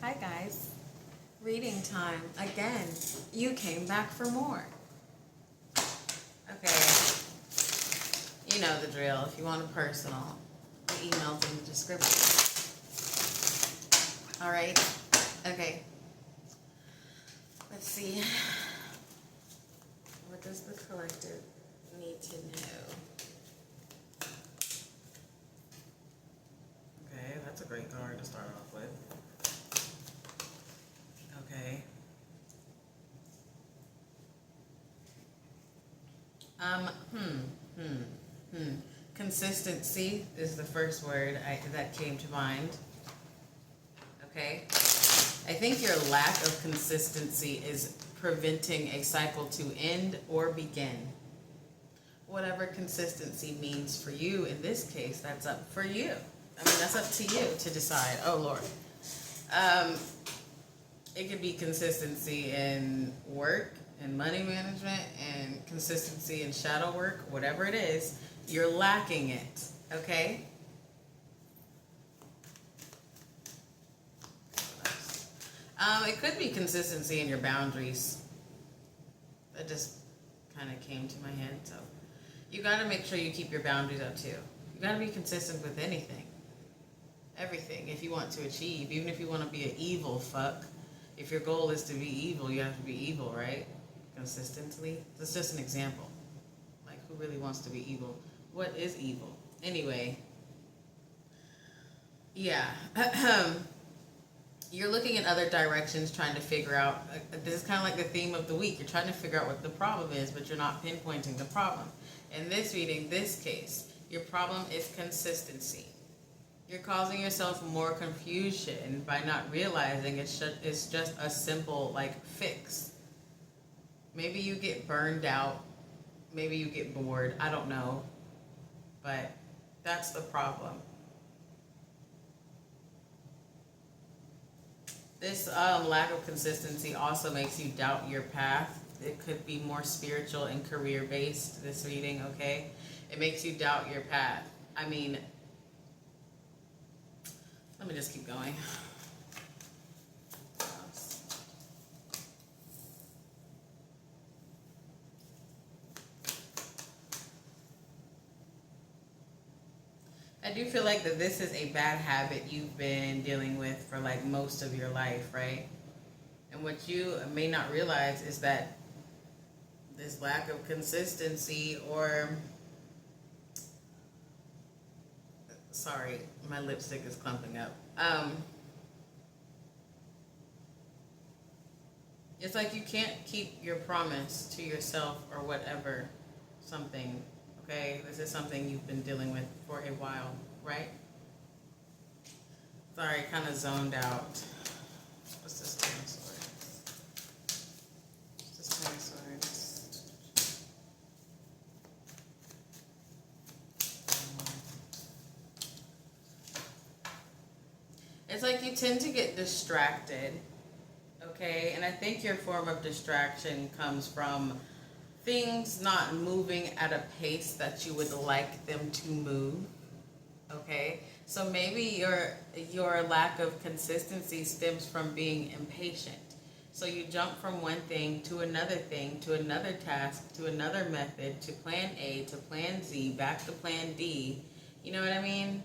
Hi guys, reading time again. You came back for more. Okay, you know the drill. If you want a personal, the email's in the description. All right. Okay. Let's see. What does the collective need to know? Okay, that's a great card to start off with. Okay. Consistency is the first word that came to mind. Okay. I think your lack of consistency is preventing a cycle to end or begin. Whatever consistency means for you in this case, that's up for you. I mean, that's up to you to decide. Oh, Lord. It could be consistency in work and money management and consistency in shadow work, whatever it is, you're lacking it, okay? It could be consistency in your boundaries. That just kind of came to my head, so you got to make sure you keep your boundaries up too. You got to be consistent with anything, everything, if you want to achieve, even if you want to be an evil fuck. If your goal is to be evil, you have to be evil, right? Consistently. That's just an example. Like, who really wants to be evil? What is evil? Anyway. Yeah. You're looking in other directions trying to figure out, this is kind of like the theme of the week. You're trying to figure out what the problem is, but you're not pinpointing the problem. In this reading, this case, your problem is consistency. You're causing yourself more confusion by not realizing it's just a simple, like, fix. Maybe you get burned out. Maybe you get bored. I don't know. But that's the problem. This lack of consistency also makes you doubt your path. It could be more spiritual and career-based, this reading, okay? It makes you doubt your path. I mean, let me just keep going. I do feel like that this is a bad habit you've been dealing with for like most of your life, right? And what you may not realize is that this lack of consistency or... Sorry, my lipstick is clumping up. It's like you can't keep your promise to yourself or whatever, something, okay? This is something you've been dealing with for a while, right? Sorry, kind of zoned out. What's this Ten of Swords? What's this Ten of Swords? It's like you tend to get distracted, okay? And I think your form of distraction comes from things not moving at a pace that you would like them to move, okay? So maybe your lack of consistency stems from being impatient. So you jump from one thing, to another task, to another method, to plan A, to plan Z, back to plan D. You know what I mean?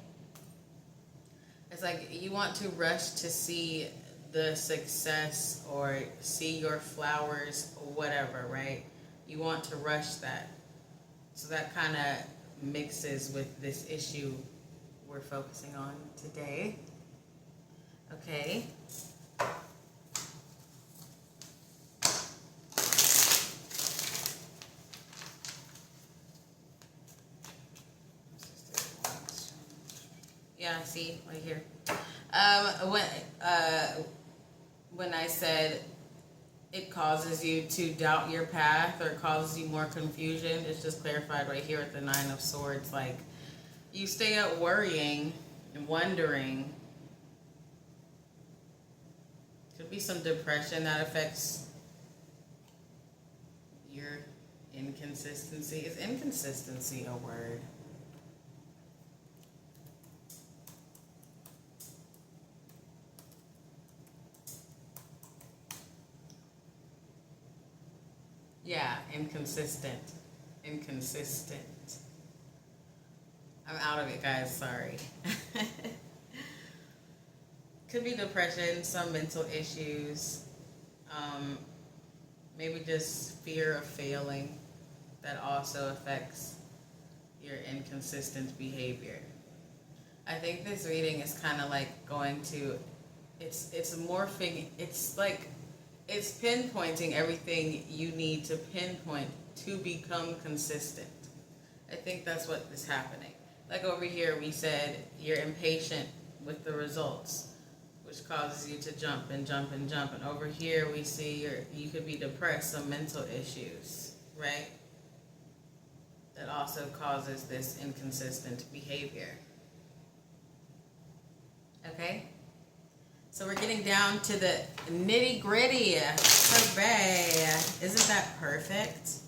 It's like you want to rush to see the success or see your flowers or whatever, right? You want to rush that. So that kind of mixes with this issue we're focusing on today. Okay. Yeah, see, right here. When I said it causes you to doubt your path or causes you more confusion, it's just clarified right here at the Nine of Swords. Like, you stay up worrying and wondering. Could be some depression that affects your inconsistency. Is inconsistency a word? Yeah, inconsistent. Inconsistent. I'm out of it, guys. Sorry. Could be depression, some mental issues, maybe just fear of failing that also affects your inconsistent behavior. I think this reading is kind of like going to, it's morphing, it's like, it's pinpointing everything you need to pinpoint to become consistent. I think that's what is happening. Like over here, we said you're impatient with the results, which causes you to jump and jump and jump. And over here, we see you could be depressed, some mental issues, right? That also causes this inconsistent behavior. Okay? So we're getting down to the nitty gritty. Hooray! Isn't that perfect?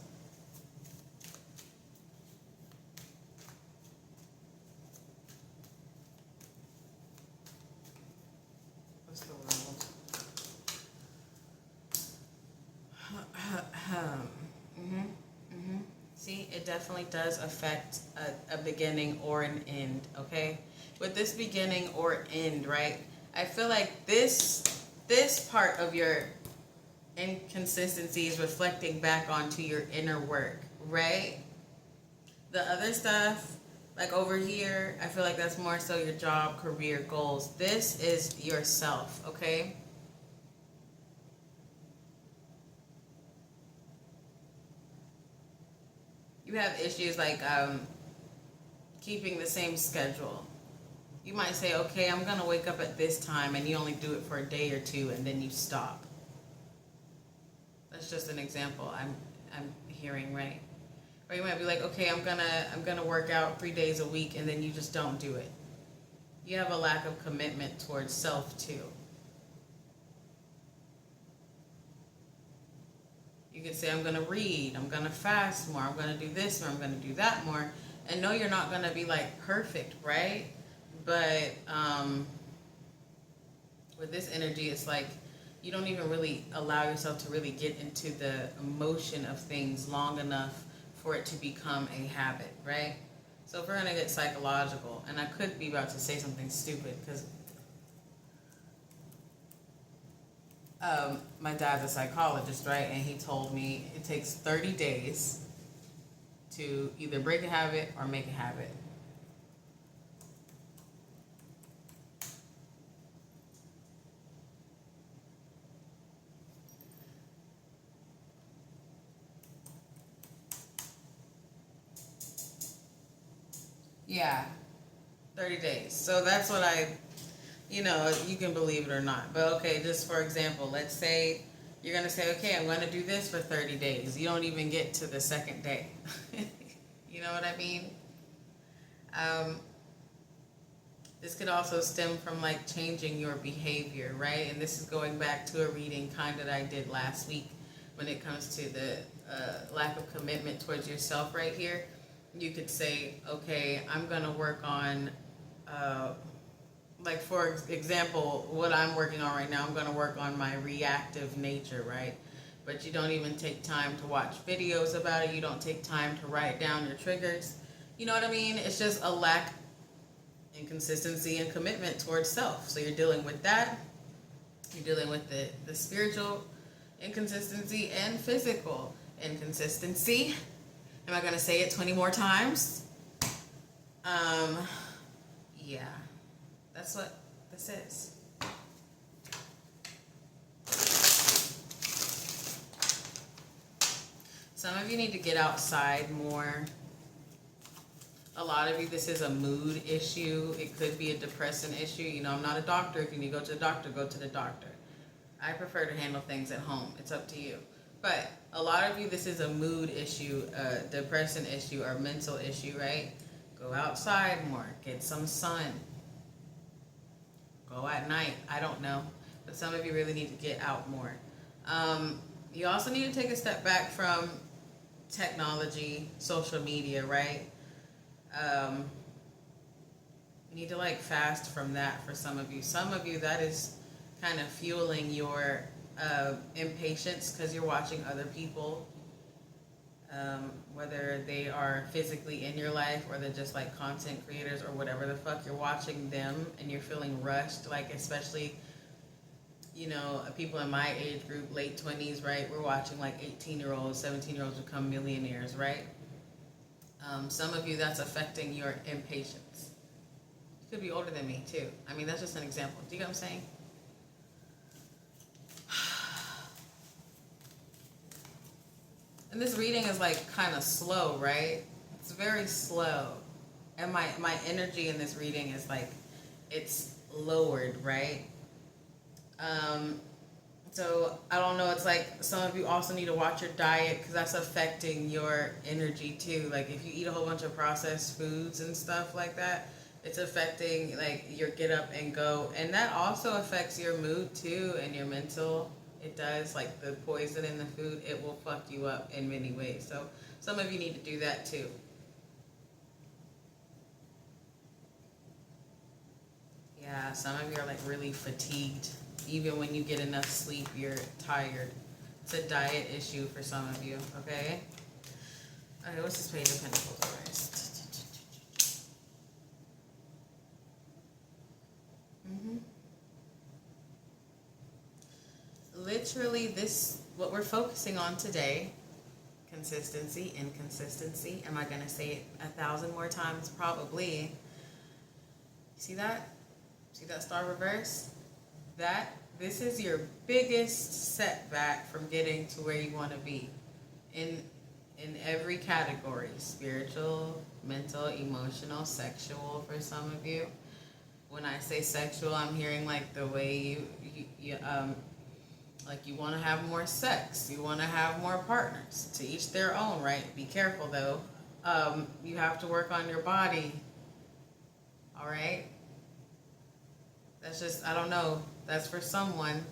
What's the world? See, it definitely does affect a beginning or an end, okay? With this beginning or end, right? I feel like this part of your inconsistency is reflecting back onto your inner work, right? The other stuff, like over here, I feel like that's more so your job, career, goals. This is yourself, okay? You have issues like keeping the same schedule. You might say, okay, I'm going to wake up at this time, and you only do it for a day or two, and then you stop. That's just an example I'm hearing, right? Or you might be like, okay, I'm gonna work out 3 days a week, and then you just don't do it. You have a lack of commitment towards self too. You could say, I'm gonna read, I'm gonna fast more, I'm gonna do this more, I'm gonna do that more, and no, you're not gonna be like perfect, right? But with this energy, it's like you don't even really allow yourself to really get into the emotion of things long enough for it to become a habit, right? So if we're going to get psychological, and I could be about to say something stupid because my dad's a psychologist, right? And he told me it takes 30 days to either break a habit or make a habit. Yeah, 30 days. So that's what you can believe it or not. But okay, just for example, let's say you're going to say, okay, I'm going to do this for 30 days. You don't even get to the second day. You know what I mean? This could also stem from like changing your behavior, right? And this is going back to a reading kind that I did last week when it comes to the lack of commitment towards yourself right here. You could say, okay, I'm going to work on, like for example, what I'm working on right now, I'm going to work on my reactive nature, right? But you don't even take time to watch videos about it. You don't take time to write down your triggers. You know what I mean? It's just a lack, inconsistency, and commitment towards self. So you're dealing with that. You're dealing with the spiritual inconsistency and physical inconsistency. Am I going to say it 20 more times? Yeah, that's what this is. Some of you need to get outside more. A lot of you, this is a mood issue. It could be a depressing issue. You know, I'm not a doctor. If you need to go to the doctor, go to the doctor. I prefer to handle things at home. It's up to you. But a lot of you, this is a mood issue, a depression issue, or mental issue, right? Go outside more. Get some sun. Go at night. I don't know. But some of you really need to get out more. You also need to take a step back from technology, social media, right? You need to like fast from that for some of you. Some of you, that is kind of fueling your impatience because you're watching other people whether they are physically in your life or they're just like content creators or whatever the fuck, you're watching them and you're feeling rushed, like especially, you know, people in my age group, late 20s, right? We're watching like 18-year-olds, 17-year-olds become millionaires, right? Some of you, that's affecting your impatience. You could be older than me too. I mean, that's just an example. Do you get what I'm saying? And this reading is like kind of slow, right? It's very slow. And my energy in this reading is like, it's lowered, right? So I don't know, it's like some of you also need to watch your diet because that's affecting your energy too. Like if you eat a whole bunch of processed foods and stuff like that, it's affecting like your get up and go. And that also affects your mood too and your mental. It does, like the poison in the food, it will fuck you up in many ways. So some of you need to do that too. Yeah, some of you are like really fatigued. Even when you get enough sleep, you're tired. It's a diet issue for some of you, okay? Okay, what's this Page of Pentacles first? Literally, this, what we're focusing on today, consistency, inconsistency. Am I going to say it 1,000 more times? Probably. See that? See that star reverse? This is your biggest setback from getting to where you want to be in every category: spiritual, mental, emotional, sexual for some of you. When I say sexual, I'm hearing like the way you like you want to have more sex, you want to have more partners. To each their own, right? Be careful though. You have to work on your body. All right? That's just, I don't know. That's for someone.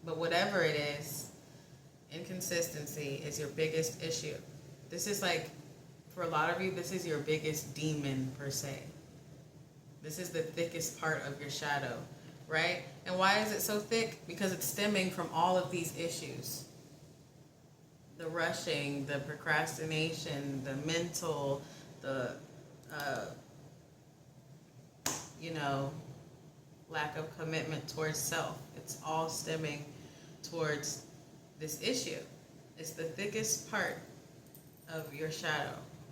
But whatever it is, inconsistency is your biggest issue. This is like, for a lot of you, this is your biggest demon per se. This is the thickest part of your shadow, right? And why is it so thick? Because it's stemming from all of these issues. The rushing, the procrastination, the mental, the, lack of commitment towards self. It's all stemming towards this issue. It's the thickest part of your shadow.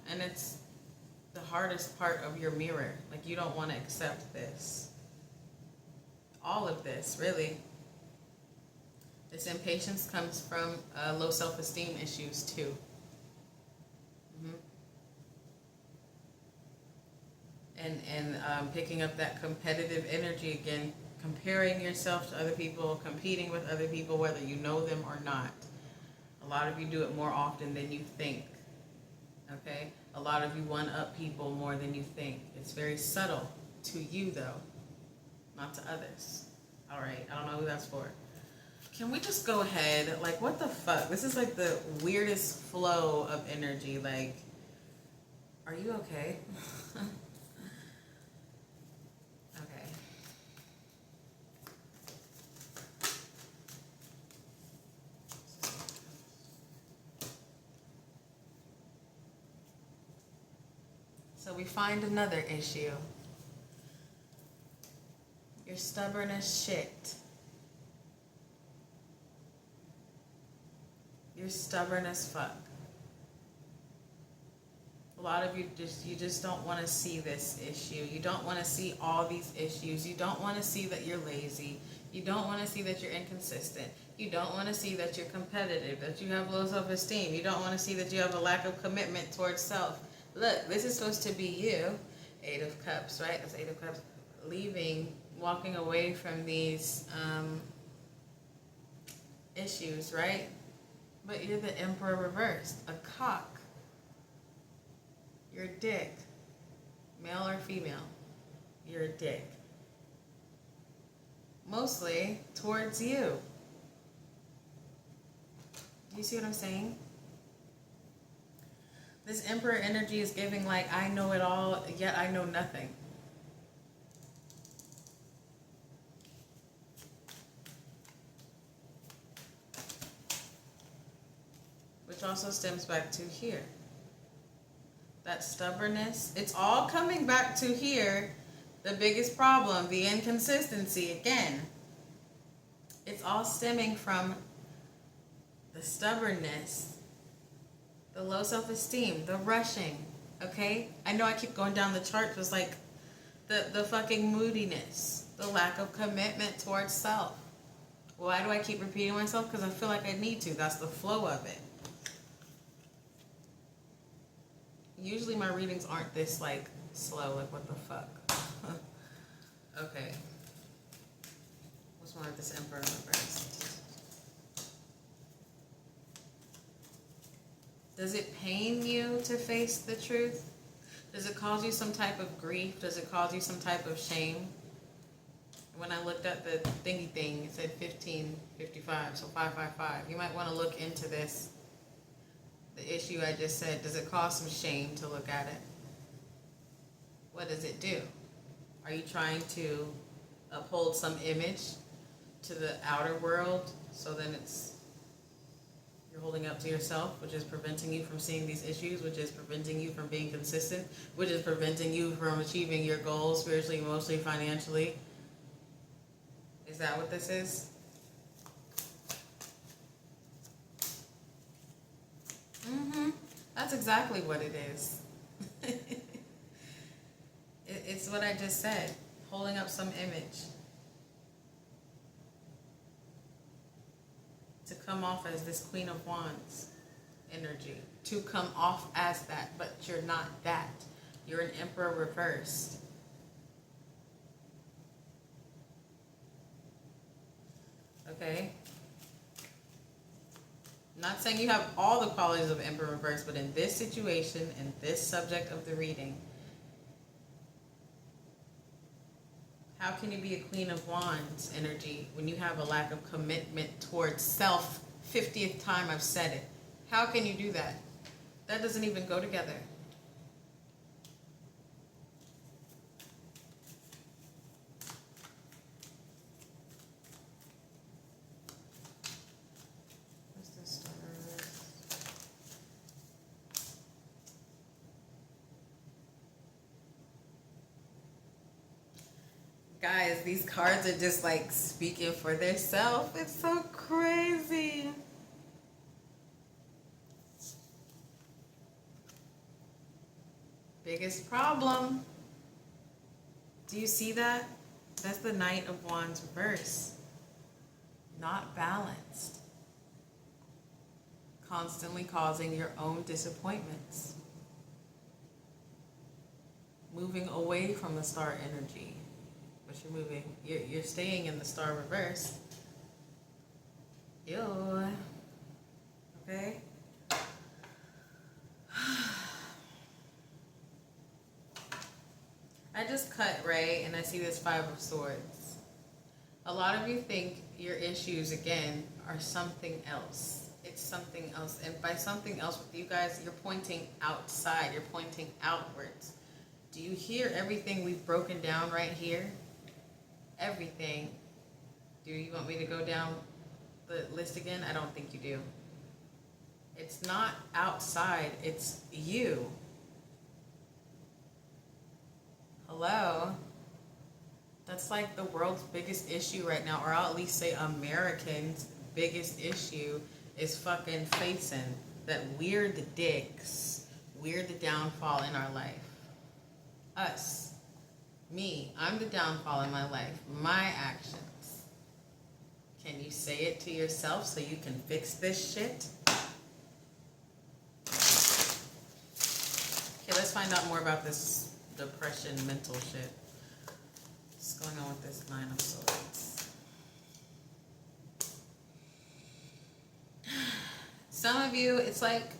And it's the hardest part of your mirror. Like, you don't want to accept this. All of this, really. This impatience comes from low self-esteem issues, too. And picking up that competitive energy again, comparing yourself to other people, competing with other people, whether you know them or not. A lot of you do it more often than you think. Okay? A lot of you one-up people more than you think. It's very subtle to you, though, not to others. All right, I don't know who that's for. Can we just go ahead? Like, what the fuck? This is like the weirdest flow of energy. Like, are you okay? Okay. So we find another issue. You're stubborn as shit. You're stubborn as fuck. A lot of you just don't want to see this issue. You don't want to see all these issues. You don't want to see that you're lazy. You don't want to see that you're inconsistent. You don't want to see that you're competitive, that you have low self-esteem. You don't want to see that you have a lack of commitment towards self. Look, this is supposed to be you. 8 of Cups, right? That's 8 of Cups. Leaving, walking away from these issues, right? But you're the Emperor reversed, a cock. You're a dick. Male or female, you're a dick. Mostly towards you. Do you see what I'm saying? This Emperor energy is giving like, I know it all, yet I know nothing. Which which also stems back to here. That stubbornness, it's all coming back to here. The biggest problem, the inconsistency again. It's all stemming from the stubbornness, the low self-esteem, the rushing, okay? I know I keep going down the chart, just like the fucking moodiness, the lack of commitment towards self. Why do I keep repeating myself? Because I feel like I need to. That's the flow of it. Usually my readings aren't this like slow, like what the fuck. Okay. What's wrong with this Emperor reverse? Does it pain you to face the truth? Does it cause you some type of grief? Does it cause you some type of shame? When I looked at the thingy thing, it said 1555, so 555. You might want to look into this. The issue I just said, does it cause some shame to look at it? What does it do? Are you trying to uphold some image to the outer world, so then you're holding up to yourself, which is preventing you from seeing these issues, which is preventing you from being consistent, which is preventing you from achieving your goals spiritually, emotionally, financially? Is that what this is? That's exactly what it is. It's what I just said. Holding up some image. To come off as this Queen of Wands energy. To come off as that, but you're not that. You're an Emperor reversed. Okay? Not saying you have all the qualities of Emperor reverse, but in this situation, in this subject of the reading, how can you be a Queen of Wands energy when you have a lack of commitment towards self? 50th time I've said it. How can you do that? That doesn't even go together. Guys, these cards are just like speaking for themselves. It's so crazy. Biggest problem. Do you see that? That's the Knight of Wands reverse. Not balanced. Constantly causing your own disappointments. Moving away from the star energy. But you're staying in the star reverse. Ew. Okay? I just cut Ray and I see this Five of Swords. A lot of you think your issues, again, are something else. It's something else. And by something else with you guys, you're pointing outside. You're pointing outwards. Do you hear everything we've broken down right here? Everything. Do you want me to go down the list again? I don't think you do. It's not outside, it's you. Hello? That's like the world's biggest issue right now, or I'll at least say Americans' biggest issue is fucking facing that we're the dicks. We're the downfall in our life. Us. Me, I'm the downfall in my life. My actions. Can you say it to yourself so you can fix this shit? Okay, let's find out more about this depression, mental shit. What's going on with this Nine of Swords? Some of you, it's like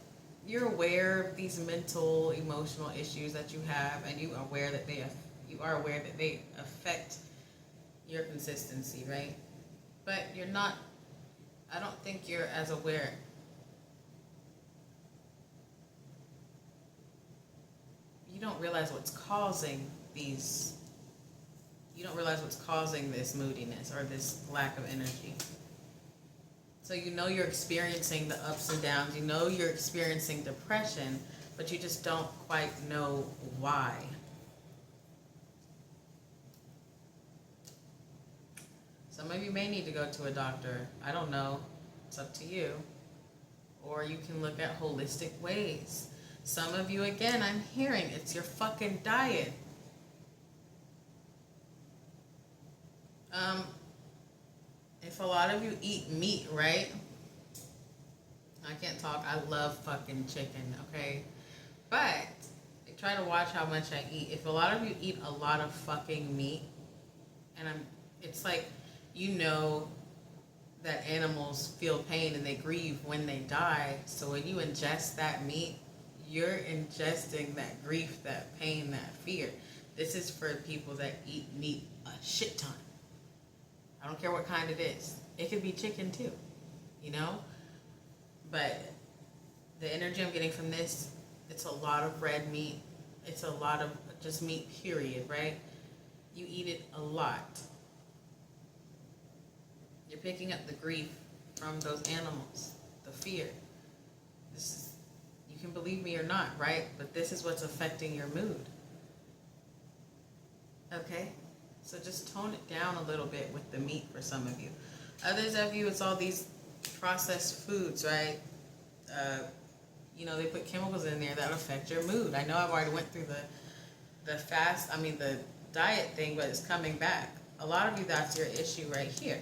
you're aware of these mental, emotional issues that you have, and you are aware that they affect your consistency, right? But you're not, I don't think you're as aware. You don't realize what's causing these, you don't realize what's causing this moodiness or this lack of energy. So you know you're experiencing the ups and downs. You know you're experiencing depression, but you just don't quite know why. Some of you may need to go to a doctor. I don't know. It's up to you. Or you can look at holistic ways. Some of you, again, I'm hearing it's your fucking diet. If a lot of you eat meat, right? I can't talk. I love fucking chicken, okay? But I try to watch how much I eat. If a lot of you eat a lot of fucking meat, and it's like, you know that animals feel pain and they grieve when they die. So when you ingest that meat, you're ingesting that grief, that pain, that fear. This is for people that eat meat a shit ton. I don't care what kind it is. It could be chicken too, you know? But the energy I'm getting from this, it's a lot of red meat. It's a lot of just meat, period, right? You eat it a lot. You're picking up the grief from those animals, the fear. This is, you can believe me or not, right? But this is what's affecting your mood. Okay? So just tone it down a little bit with the meat for some of you. Others of you, it's all these processed foods, right? You know, they put chemicals in there that affect your mood. I know I've already went through the diet thing, but it's coming back. A lot of you, that's your issue right here.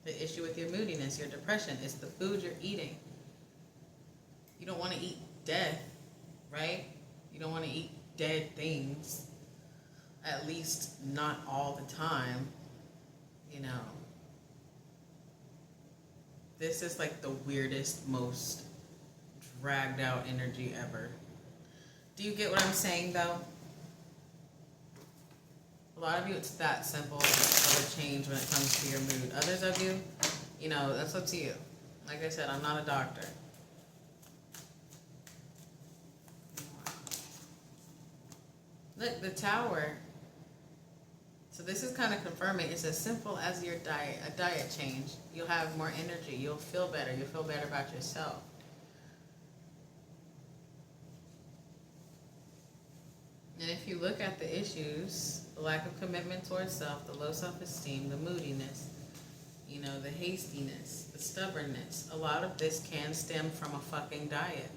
The issue with your moodiness, your depression, is the food you're eating. You don't want to eat death, right? You don't want to eat dead things. At least not all the time, you know. This is like the weirdest, most dragged out energy ever. Do you get what I'm saying though? A lot of you, it's that simple of a change when it comes to your mood. Others of you, you know, that's up to you. Like I said, I'm not a doctor. Look, the Tower. So this is kind of confirming it's as simple as your diet, a diet change. You'll have more energy. You'll feel better. You'll feel better about yourself. And if you look at the issues, the lack of commitment towards self, the low self-esteem, the moodiness, you know, the hastiness, the stubbornness, a lot of this can stem from a fucking diet.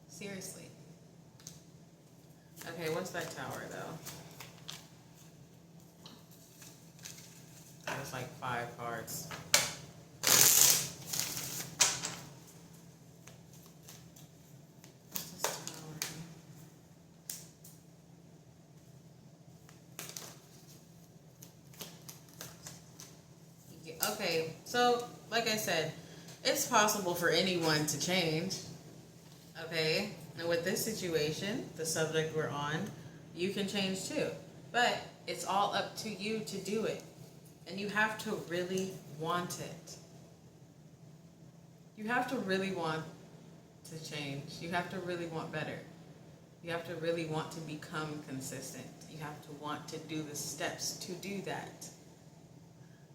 Seriously. Okay, what's that Tower though? That was like 5 cards. Okay, so like I said, it's possible for anyone to change. Okay, and with this situation, the subject we're on, you can change too. But it's all up to you to do it. And you have to really want it. You have to really want to change. You have to really want better. You have to really want to become consistent. You have to want to do the steps to do that.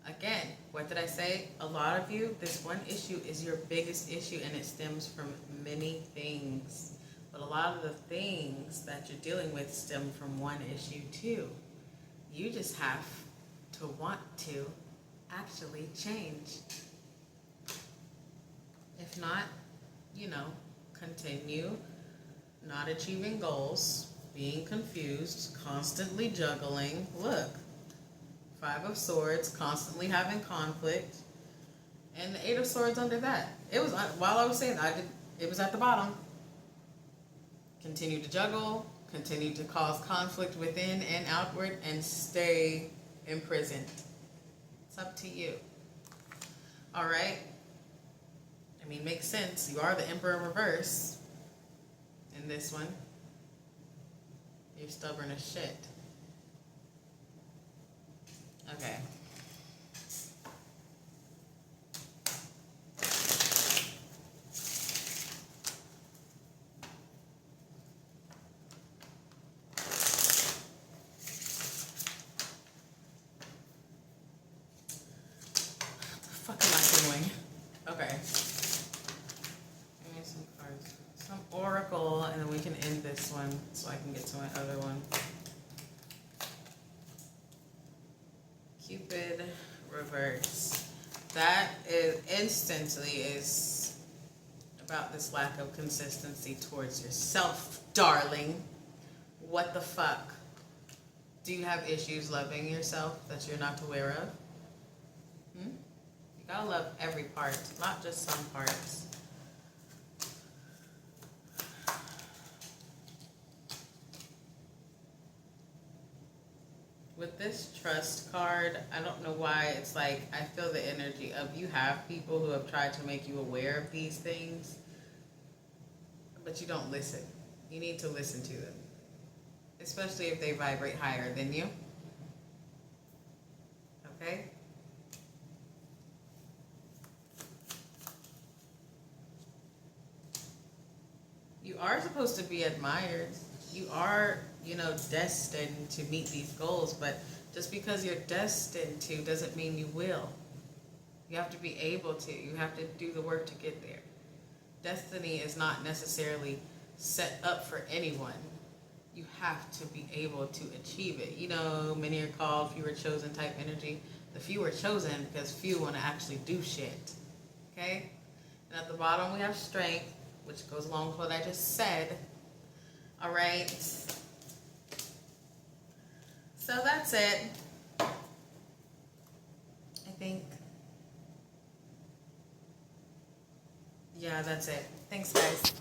Again, what did I say? A lot of you, this one issue is your biggest issue and it stems from many things. But a lot of the things that you're dealing with stem from one issue too. You just have to want to actually change. If not, you know, continue not achieving goals, being confused, constantly juggling. Look, 5 of Swords, constantly having conflict, and the 8 of Swords under that. It was, while I was saying it was at the bottom. Continue to juggle, continue to cause conflict within and outward, and stay imprisoned. It's up to you. All right? I mean, makes sense. You are the Emperor in reverse in this one. You're stubborn as shit. Okay. What the fuck am I doing? Okay. Give me some cards. Some oracle, and then we can end this one so I can get to my other one. Cupid reverse. That is instantly is about this lack of consistency towards yourself, darling. What the fuck? Do you have issues loving yourself that you're not aware of? You gotta love every part, not just some parts. With this trust card, I don't know why, it's like I feel the energy of you have people who have tried to make you aware of these things, but you don't listen. You need to listen to them, especially if they vibrate higher than you. Okay? You are supposed to be admired. You are, destined to meet these goals, but just because you're destined to doesn't mean you will. You have to be able to. You have to do the work to get there. Destiny is not necessarily set up for anyone. You have to be able to achieve it. Many are called few are chosen type energy. The few are chosen because few want to actually do shit. Okay? And at the bottom we have strength, which goes along with what I just said. All right. So that's it. I think. Yeah, that's it. Thanks, guys.